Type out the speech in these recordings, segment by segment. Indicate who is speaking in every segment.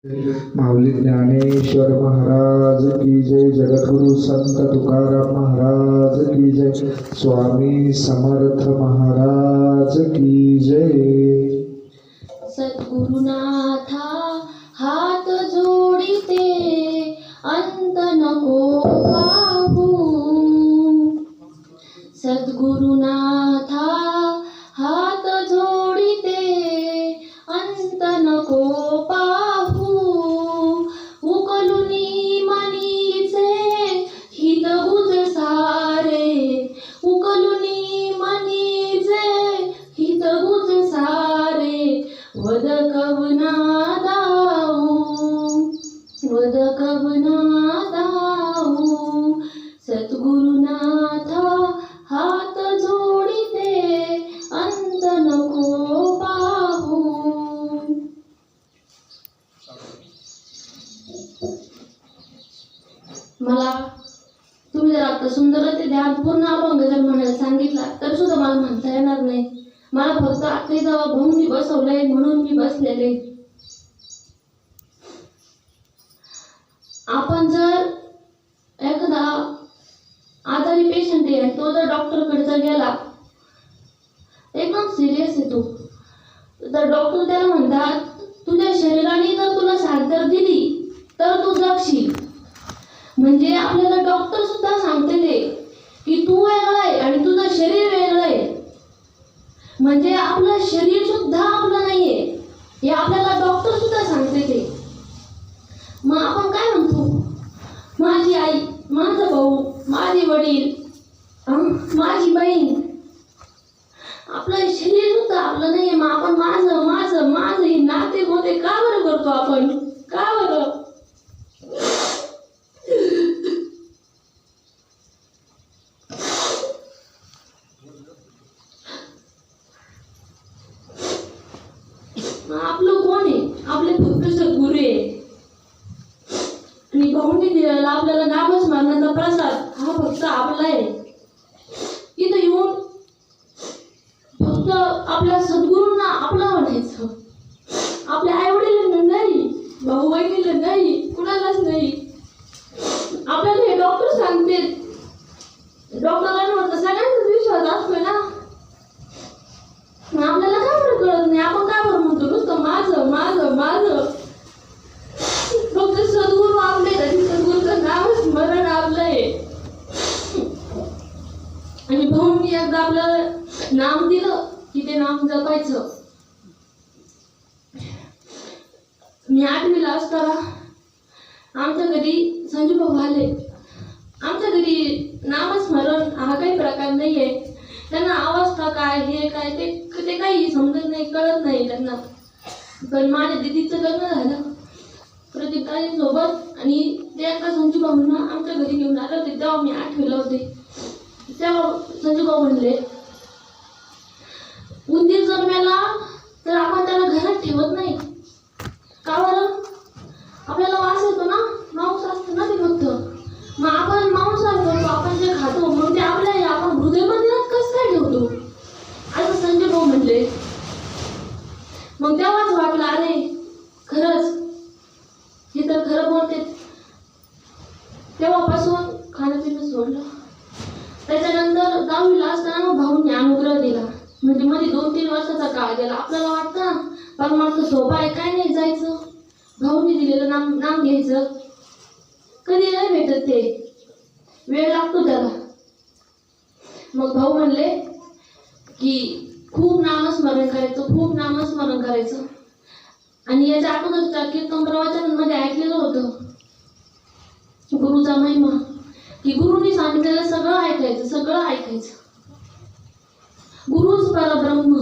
Speaker 1: माऊली ज्ञानेश्वर महाराज की जय, जगद्गुरु संत तुकाराम महाराज की जय, स्वामी समर्थ महाराज की जय।
Speaker 2: सद्गुरुनाथा हात जोडिते अंत नको पाहू। सद्गुरुनाथा हात जोडिते अंत नको पाहू। उकलुनी मनीचे हित बुज सारे, उकलुनी मनीचे हित बुज सारे। वद कवना दाऊ, वद कवना दाऊ। सद्गुरुनाथा हात जोडिते अंत नको पाहू। मला तुम्ही जर आता सुंदर ते ध्यान पूर्ण अभंग जर म्हणायला सांगितला तर सुद्धा मला म्हणता येणार नाही। मला फक्त आता इथं भाऊंनी बसवलंय म्हणून मी बसलेले। आपण जर एखादा आजारी पेशंट आहे आणि तो जर डॉक्टरकडे जर गेला, एकदम सिरियस आहे तो, तर डॉक्टर त्याला म्हणतात तुझ्या शरीराने जर तुला साथ जर दिली तर तू जगशील। म्हणजे आपल्याला डॉक्टर सुद्धा सांगते की तू वेगळा आहे आणि तुझं शरीर वेगळं आहे। म्हणजे आपलं शरीर सुद्धा आपलं नाहीये हे आपल्याला डॉक्टर सुद्धा सांगते ते। मग आपण काय म्हणतो, माझी आई, माझा भाऊ, माझे वडील, माझी बहीण, आपलं शरीर सुद्धा आपलं नाहीये। मग आपण माझं माझं माझं हे नाते गोते का बरं करतो आपण, का बरं? आपलं कोण आहे? आपले फक्त सद्गुरू आहे। आणि भाऊंनी दिलेला आपल्याला नामस्मरणाचा प्रसाद हा फक्त आपला आहे। इथं येऊन फक्त आपल्या सद्गुरूंना आपलं म्हणायचं, आपल्या आई वडिलांना नाही, भाऊ बहिणीला नाही, कुणालाच नाही। आपल्याला हे डॉक्टर सांगते, डॉक्टरांवर तर सगळ्यांचाच विश्वास असतोय ना। आपल्याला काय बरं कळत नाही, आपण काय बरं म्हणतो नुसतं माझं माझं माझं। फक्त सद्गुरू आपले, सद्गुरूचं नाव स्मरण आपलं आहे। आणि भाऊंनी एकदा आपलं नाम दिलं की ते नाम जपायचं। मी 8वीला असताना आमच्या घरी संजू भाऊ आले। आमच्या घरी नामस्मरण हा काही प्रकार नाहीये, त्यांना अवस्था काय हे काय ते काही समजत नाही, कळत नाही त्यांना। पण माझ्या दीदीचं लग्न झालं प्रदीप सोबत आणि ते एका संजू भाऊंना आमच्या घरी घेऊन आले होते। तेव्हा मी 8वीला होते। तेव्हा संजू भाऊ म्हणले उंदीर जर मेला तर आपण त्याला घरात ठेवत नाही, का बरं? आपल्याला वास येतो ना, मांस असतं ना ते फक्त। मग आपण मांसाहार करतो, आपण जे खातो मग ते आपल्या आपण हृदय मंदिरात कसं काय ठेवतो असं संजय भाऊ म्हणले। मग तेव्हाच वाटलं अरे खरंच हे तर खरं बोलते। तेव्हापासून खाणं पिणं सोडलं। त्याच्यानंतर 10वीला असताना भाऊंनी अनुग्रह दिला। म्हणजे मध्ये 2-3 वर्षाचा काळ गेला। आपल्याला वाटतं ना परमार्थ सोपा आहे, काय नाही जायचं, भाऊंनी दिलेलं नाम घ्यायचं, कधी नाही भेटत ते, वेळ लागतो त्याला। मग भाऊ म्हणले की खूप नामस्मरण करायचं, खूप नामस्मरण करायचं। आणि याच्या अगोदरच्या कीर्तन प्रवचनांमध्ये ऐकलेलं होतं गुरुचा महिमा, की गुरुनी सांगितलेलं सगळं ऐकायचं, सगळं ऐकायचं। गुरुच परब्रह्म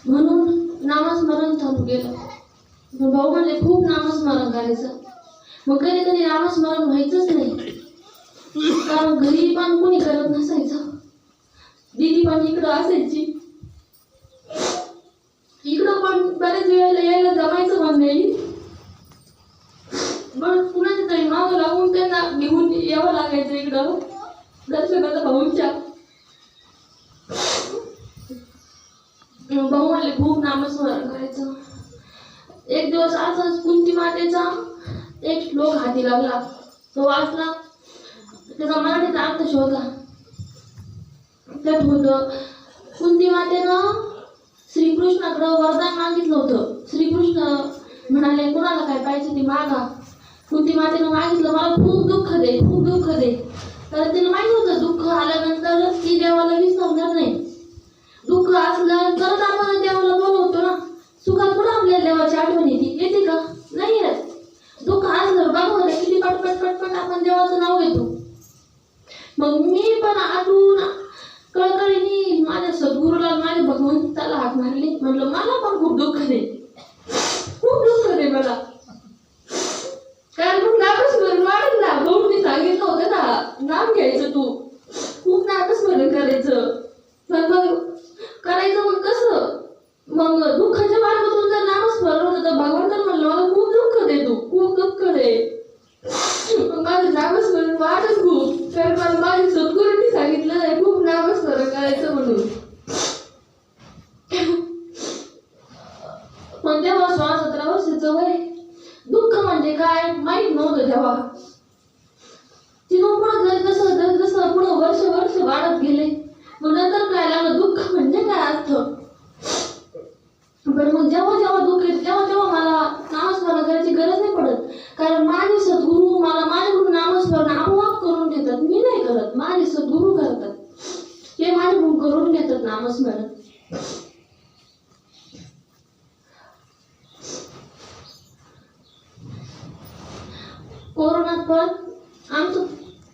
Speaker 2: म्हणून नामस्मरण चालू केलं। भाऊ म्हणले खूप नामस्मरण करायचं। मग कधी कधी नामस्मरण व्हायचंच नाही, कारण घरी पण कोणी करत नसायचं। दीदी पण इकडं असायची, इकडं पण बरेच वेळेला यायला जमायचं पण नाही। पण कुणाच्या तरी मागं लागून त्यांना घेऊन यावं लागायचं इकडं दर्शनाला भाऊंच्या। भाऊ म्हणले खूप नामस्मरण करायचं। एक दिवस असंच कुंती मातेचा एक श्लोक हाती लागला. तो वाचला, त्याचा मराठीचा अर्थ शोधला. त्यात होतं, कुंती मातेनं श्रीकृष्णाकडं वरदान मागितलं होतं. श्रीकृष्ण म्हणाले, कुणाला काय पाहिजे ते मागा. कुंती मातेनं मागितलं, मला खूप दुःख दे, खूप दुःख दे. तर तिला माहित होतं दुःख आल्यानंतर ती देवाला विसरणार नाही. दुःख असलं तरच आपण देवाला बोलवतो ना. सुखात कुठं आपल्याला देवाची आठवण येते का? नाही येत. दुःख असलं बघा किती पटपट पटपट आपण देवाचं नाव घेतो. मग मी पण आतून कळकळीने माझ्या सद्गुरूला, माझ्या भगवंताला हाक मारली. म्हटलं, मला पण खूप दुःख दे, खूप दुःख दे मला. कारण मग नामस्मरण वाढत ना. भाऊंनी सांगितलं होतं ना, नाम घ्यायचं, तू खूप नामस्मरण करायचं. पण मग करायचं मग कसं? मग दुःखाच्या मार्गातून जर नामस्मरण होतं तर भगवंताला म्हणलं, मला खूप दुःख दे, तू खूप दुःख दे. मग माझं नामस्मरण वाढत खूप. कारण मला माझ्या सद्गुरूंनी सांगितलं आहे खूप नामस्मरण करायचं म्हणून. पण तेव्हा 16-17 वर्षाचं वय. दुःख म्हणजे काय माहित नव्हतं तेव्हा. तिथून पुढं जसं पुढं वर्ष वाढत गेले, मग नंतर काय लागलं दुःख म्हणजे काय अर्थ. पण मग जेव्हा दुःख येते तेव्हा मला नामस्मरण करायची गरज नाही पडत. कारण माझे सद्गुरू मला माझ्याकडून नामस्मरण आपोआप करून घेतात. मी नाही करत, माझे सद्गुरू करतात. ते माझ्याकडून करून घेतात नामस्मरण. कोरोनात पण आमचं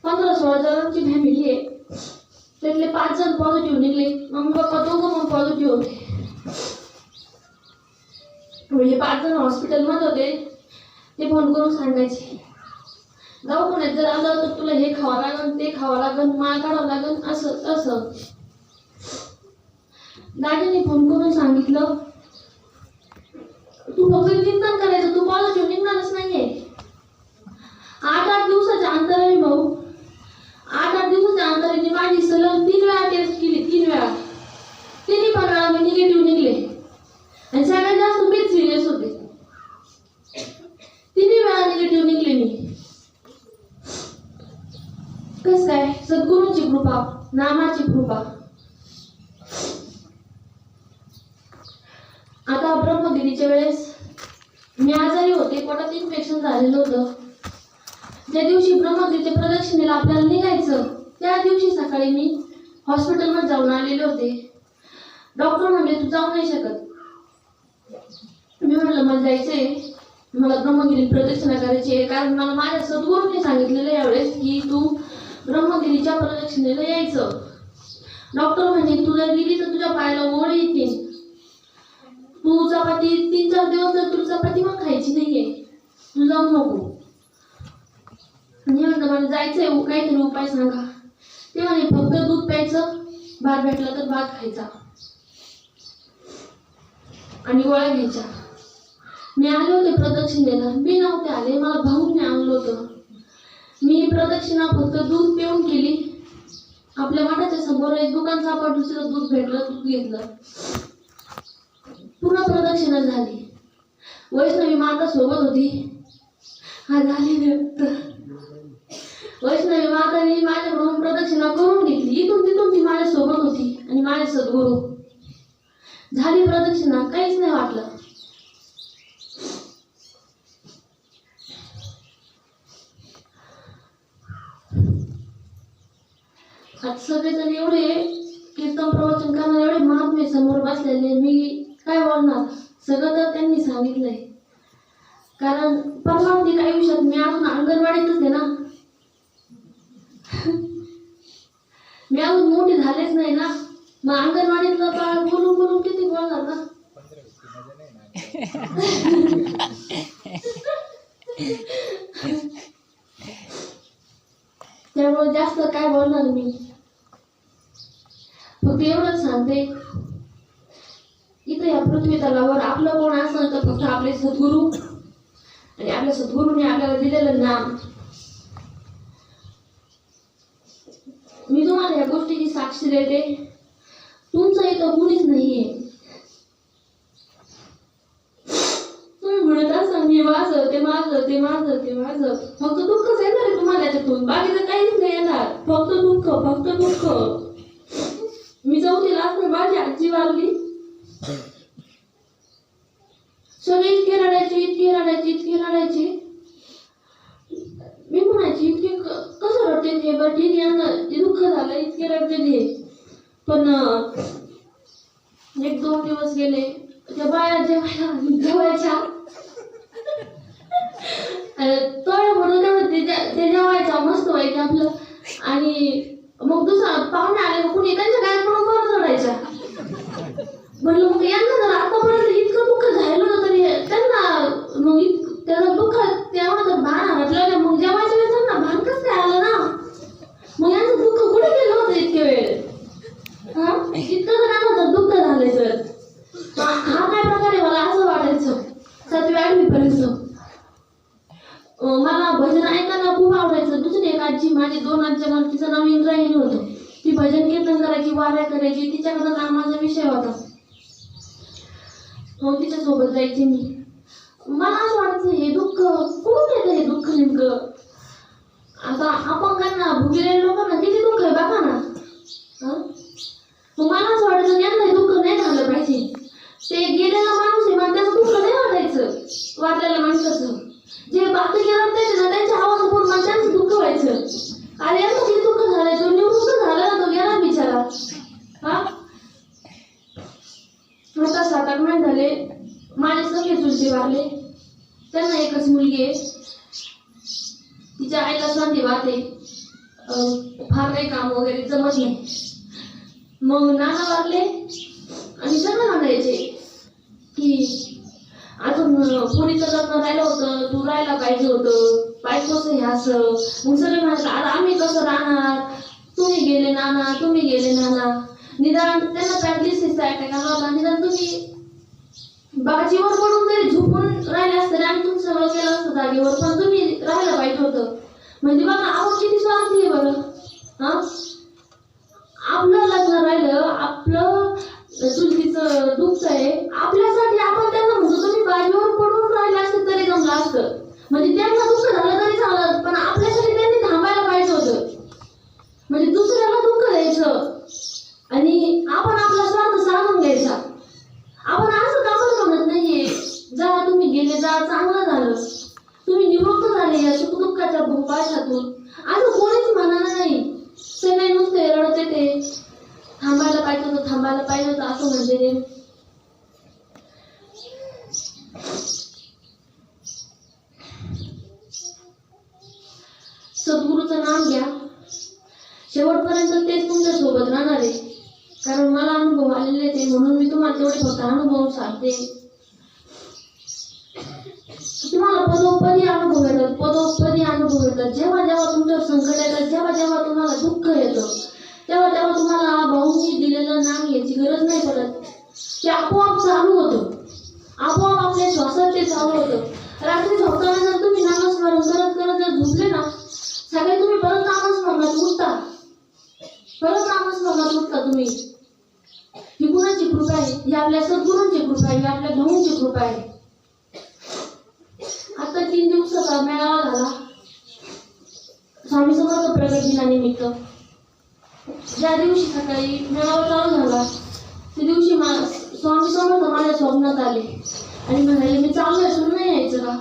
Speaker 2: 15-16 जणांची फॅमिली आहे. त्यातले 5 जण पॉझिटिव्ह निघले. मम्मी पप्पा दोघं पण पॉझिटिव्ह होते. म्हणजे 5 जण हॉस्पिटलमध्ये होते. ते फोन करून सांगायचे, दवाखान्यात जर आलं तर तुला हे खावं लागेल, ते खावं लागेल, माळ काढावं लागेल, असं तसं. दादाने फोन करून सांगितलं, तू फक्त चिंतन करायचं, तू पॉझिटिव्ह निघणारच नाहीये. 8-8 दिवसाच्या अंतराने भाऊ, 8-8 दिवसाच्या अंतराने माझी सलग 3 वेळा टेस्ट केली. 3 वेळा. 3 पण वेळा मी निगेटिव्ह निघले. आणि सगळ्यात जास्त मीच सिरियस होते. 3 वेळा निगेटिव्ह निघले मी. कस काय? सद्गुरूंची कृपा, नामाची कृपा. आता ब्रह्मगिरीच्या वेळेस मी आजारी होते, पोटात इन्फेक्शन झालेलं होतं. ज्या दिवशी ब्रह्मगिरीच्या प्रदक्षिणेला आपल्याला निघायचं, त्या दिवशी सकाळी मी हॉस्पिटलमध्ये जाऊन आलेले होते. डॉक्टर म्हणले, तू जाऊ नाही शकत. मी म्हटलं, मला जायचंय, मला ब्रह्मगिरी प्रदक्षिणा करायची आहे. कारण मला माझ्या सद्गुरूंनी सांगितलेलं यावेळेस की तू ब्रह्मगिरीच्या प्रदक्षिणेला यायचं. डॉक्टर म्हणजे तू जर गेली तर तुझ्या पायाला ओळ येतील. तू चपाती 3-4 दिवस तर तुला चपाती पण खायची नाहीये, तू जाऊ नको. मी म्हटलं, मला जायचंय, काहीतरी उपाय सांगा. ते म्हणे, फक्त दूध प्यायचं, भात भेटला तर भात खायचा आणि गोळ्या घ्यायच्या. मी आले होते प्रदक्षिणेला, मी नव्हते आले, मला भाऊने आणलं होतं. मी प्रदक्षिणा फक्त दूध पिऊन केली. आपल्या मठाच्या समोर एक दुकान सापडलं, तिथं दूध भेटलं, दूध घेतलं. पुन्हा प्रदक्षिणा झाली. वैष्णवी माता सोबत होती. हा झाली. वैष्णवी माताने माझ्याकडून प्रदक्षिणा करून घेतली. इथून तिथून ती माझ्या सोबत होती आणि माझे सद्गुरू. झाली प्रदक्षिणा, काहीच नाही वाटलं. आज सगळेजण एवढे कीर्तन प्रवचन करणारे, एवढे महात्मे समोर बसलेले, मी काय बोलणार? सगळं तर त्यांनी सांगितलंय. कारण परवानगी काही विषयात मी अजून अंगणवाडीतच आहे ना. मी अजून मोठी झालेच नाही ना. मग अंगणवाडीतलं बाळ बोलून बोलून किती बोलणार ना. त्यामुळे जास्त काय बोलणार मी. फक्त एवढंच सांगते, इथं या पृथ्वी तलावर आपलं कोण असेल तर फक्त आपले सद्गुरू आणि आपल्या सद्गुरूने आपल्याला दिलेलं नाम. मी तुम्हाला या गोष्टीची साक्षी देते, तुमचं इथं कुणीच नाहीये. तुम्ही म्हणत असं मी माझं ते माझं ते माझं ते माझं, फक्त दुःखच येणार आहे तुम्हाला त्याच्यातून, बाकीचं काहीच नाही येणार, फक्त दुःख फक्त दुःख. मी 4थीला असताना माझी आजी वारली. सगळे इतके रडायचे इतके रडायचे इतके रडायचे. मी म्हणायची इतके कसं रडते हे, बरं ठीक आहे यांना दुःख झालं इतके रडते हे. पण 1-2 दिवस गेले, त्या बाया जेवायच्या तोड म्हणून ते जेवायच्या मस्त व्हायचं आपलं. आणि मग दुसरा पाहुणे आले मग कुणी त्यांच्या काय म्हणून बरं चढायच्या. म्हणलं मग यांना जर आतापर्यंत इतकं दुःख झालं होतं तरी त्यांना मग त्याचं दुःख तेव्हा जर भान हटलं मग जेवायच्या वेळेस त्यांना भान कसं काय आलं ना. मग यांचं दुःख कुठे गेलं होतं इतके वेळ. हा इतकं जर त्यांना जर दुःख झालंय तर हा काय प्रकार आहे मला असं वाटायचं 7वी-8वी पर्यंत. मला भजन ऐकायला खूप आवडायचं. दुसरी एक आजी माझी 2 आजी मला तिचं नाव इंद्रायणी होतं. ती भजन कीर्तन करायची वाऱ्या करायची तिच्याकडं नामाचा विषय होता. मग तिच्यासोबत जायचे मी. मला असं वाटायचं हे दुःख कुठून येतं हे दुःख नेमकं. आता अपंगांना भुगलेल्या लोकांना किती दुःख आहे बघा ना. मग मला असं वाटायचं यांना हे दुःख नाही झालं पाहिजे. ते गेलेला माणूस आहे मला त्याचं दुःख नाही वाटायचं वारलेल्या माणसाचं. जे बाकी केलं ना त्यांच्या आवाज बघून मला त्यांचं दुःख व्हायचं. अरे यांचं किती दुःख झालंय, तो निवृत्त झाला ना तो गेला बिचारा. हा आता 7-8 महिने झाले माझे सगळे चुलते वारले. त्यांना एकच मुलगी आहे. तिच्या आईला संधिवात आहे, फार काही काम वगैरे जमत नाही. मग नाना वारले आणि सगळं म्हणायचे की अजून पुरीचं लग्न राहिलं होतं, तू राहायला पाहिजे होतं, बायकोचं हे असं. मग सगळे म्हणायचं आता आम्ही कसं राहणार, तुम्ही गेले नाना तुम्ही गेले नाना. निदान त्यांना पॅरालिसिसचा अटॅक आला होता, निदान तुम्ही बाजीवर पडून जरी झोपून राहिले असते आम्ही तुमचं सगळं केलं असतं जागेवर, पण तुम्ही राहायला पाहिजे होतं. म्हणजे बघा आवड किती स्वार्थी आहे बरं. हा आपलं लग्न राहिलं, आपलं चुलतीचं दुःख आहे, आपल्यासाठी आपण त्यांना म्हणतो तुम्ही बाजीवर पडून राहिले असते तरी जमलं असतं. म्हणजे त्यांना दुःख झालं तरी चालत, पण आपल्यासाठी त्यांनी थांबायला पाहिजे होतं. म्हणजे दुसऱ्याला दुःख द्यायचं आणि आपण आपला स्वार्थ साधून घ्यायचा. आपण असं कामच म्हणत नाहीये जा तुम्ही गेले जा चांगलं झालं, तुम्ही निवृत्त झाले या सुखदुःखाच्या भोपाशातून, असं कोणीच म्हणालं नाही. सगळे नुसते रडते ते थांबायला पाहिजे होतं थांबायला पाहिजे होतं असं म्हणते ते. सद्गुरूचं नाम घ्या, शेवटपर्यंत तेच तुमच्या सोबत राहणार आहे. कारण मला अनुभव आलेले ते म्हणून मी तुम्हाला तेवढे फक्त अनुभव सांगते. तुम्हाला पदोपदी अनुभव येतात, पदोपदी अनुभव येतात. जेव्हा जेव्हा तुमच्यावर संकट येतात, जेव्हा जेव्हा तुम्हाला दुःख येतं, तेव्हा तेव्हा तुम्हाला भाऊंनी दिलेलं नाम घ्यायची गरज नाही पडत. ते आपोआप चालू होतं, आपोआप आपल्या श्वासात ते चालू होतं. रात्री झोपताना जर तुम्ही नामस्मरण करत करत जर झोपले ना, सगळे तुम्ही परत नामस्मरणात उठता, परत नामस्मरणात उठता तुम्ही. ही कुणाची कृपा आहे? ही आपल्या सद्गुरूंची कृपा आहे, ही आपल्या भाऊंची कृपा आहे. आता 3 दिवसाचा मेळावा झाला स्वामी समर्थ प्रगट दिनानिमित्त. ज्या दिवशी सकाळी मेळावा चालू झाला त्या दिवशी स्वामी समर्थ माझ्या स्वप्नात आले आणि म्हणाले मी चाललोय तुला नाही यायचं का.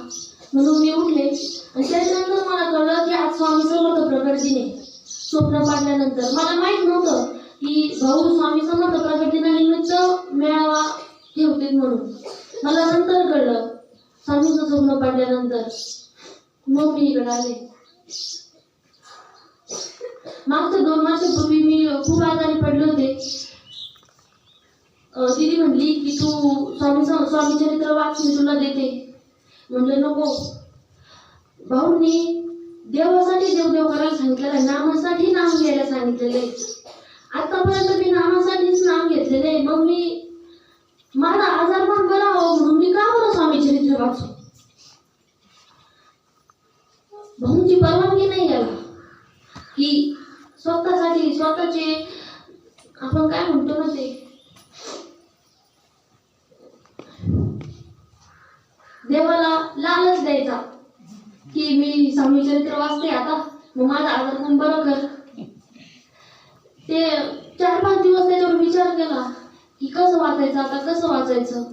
Speaker 2: म्हणून मी उठले आणि त्याच्यानंतर मला कळलं की आज स्वामी समर्थ प्रगट दिन आहे. स्वप्न पाडल्यानंतर मला माहित नव्हतं की भाऊ स्वामी समर्थ प्रगट दिनानिमित्त मेळावा ठेवतील म्हणून. मला नंतर कळलं स्वामीचं स्वप्न पाडल्यानंतर. मग मी इकडे आले. मागच्या 2 वर्षापूर्वी मी खूप आजारी पडले होते. दीदी म्हणली की तू स्वामी चरित्र वाच मी तुला देते. म्हणलं नको. भाऊंनी देवासाठी देवदेव करायला सांगितलेलं आहे, नामासाठी नाम घ्यायला सांगितलेलं आहे. आतापर्यंत मी नामासाठीच नाम घेतलेलं आहे. मग मी माझा आजारपण बरा हो म्हणून मी का बरं स्वामी चरित्र वाचू. भाऊंची परवानगी नाही याला की स्वतःसाठी स्वतःचे आपण काय म्हणतो ना ते देवाला लालच द्यायचा की मी स्वामी चरित्र वाचते आता, मग माझा आजार बरं कर. ते 4-5 दिवस त्याच्यावर विचार केला की कसं वाचायचं, आता कसं वाचायचं.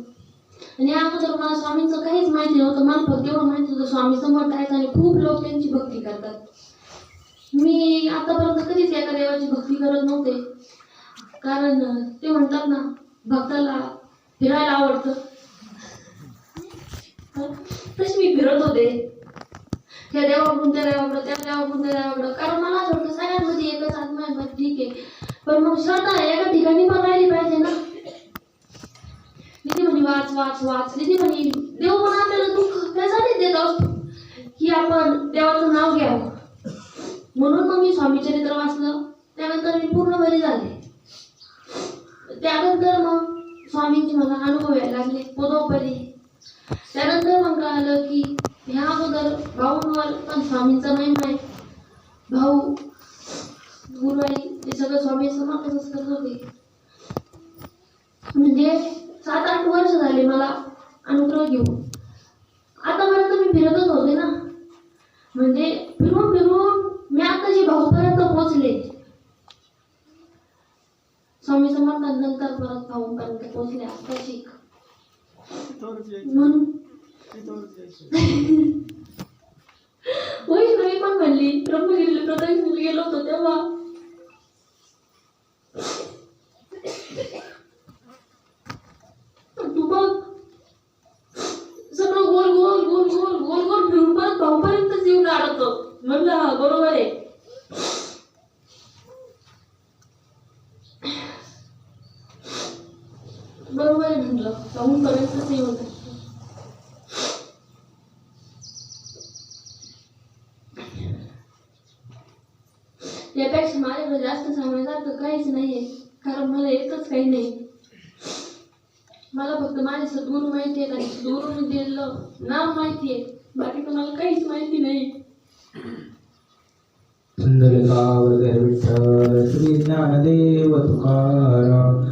Speaker 2: आणि अगोदर मला स्वामींचं काहीच माहिती नव्हतं. मला फक्त एवढं माहिती होतं स्वामी समर्थ आहेत आणि खूप लोक त्यांची भक्ती करतात. मी आतापर्यंत कधीच एका देवाची भक्ती करत नव्हते, कारण ते म्हणतात ना, भक्ताला फिरायला आवडतं. तशी मी फिरत होते, त्या देवाकडून त्या देवाकडं, त्या देवाकडून त्या देवाकडं. कारण मला असं वाटतं सगळ्यांमध्ये एकच आत्मा आहे, बरं ठीक आहे, पण मग श्रद्धा एका ठिकाणी पण राहिली पाहिजे ना. निधी म्हणे वाच वाच वाच, निधी म्हणे देव पण आपल्याला दुःख त्यासाठी देत असतो की आपण देवाचं नाव घ्यावं. म्हणून मग मी स्वामी चरित्र वाचलं. त्यानंतर मी पूर्ण बरी झाले. त्यानंतर मग स्वामींचे मला अनुभव यायला लागले पदोपदी. त्यानंतर मग कळालं की ह्या अगोदर भाऊंवर पण स्वामींचा महिमा आहे. भाऊ गुरुवाई हे सगळं स्वामी समर्थच करत होते. म्हणजे 7-8 वर्ष झाले मला अनुग्रह घेऊन. आतापर्यंत मी फिरतच होते ना, म्हणजे फिरून फिरून मी आताची भाऊपर्यंत पोहोचले. स्वामी समर्थांनंतर परत भाऊपर्यंत पोहोचले आताची. म्हणून वैष्णवी पण म्हणली, ब्रह्मगिरीला प्रदक्षिणेला गेलो होतो तेव्हा तू बघ सगळं गोल गोल गोल गोल गोल गोल फिरून परत भाऊपर्यंतच येऊन अडकतो. म्हणलं हा बरोबर आहे. बरोबर आहे म्हणलं, भाऊपर्यंतच येऊन. यापेक्षा माझ्याकडे जास्त सांगण्यासारखं काहीच नाहीये, कारण मला येतच काही नाही. मला फक्त माझे सद्गुरू माहिती आहे आणि सद्गुरूंनी दिलेलं नाव माहिती आहे, बाकी कोणाला काहीच माहिती नाही.
Speaker 1: पुंडलिकावरद विठ्ठल श्री ज्ञानदेव तुकाराम.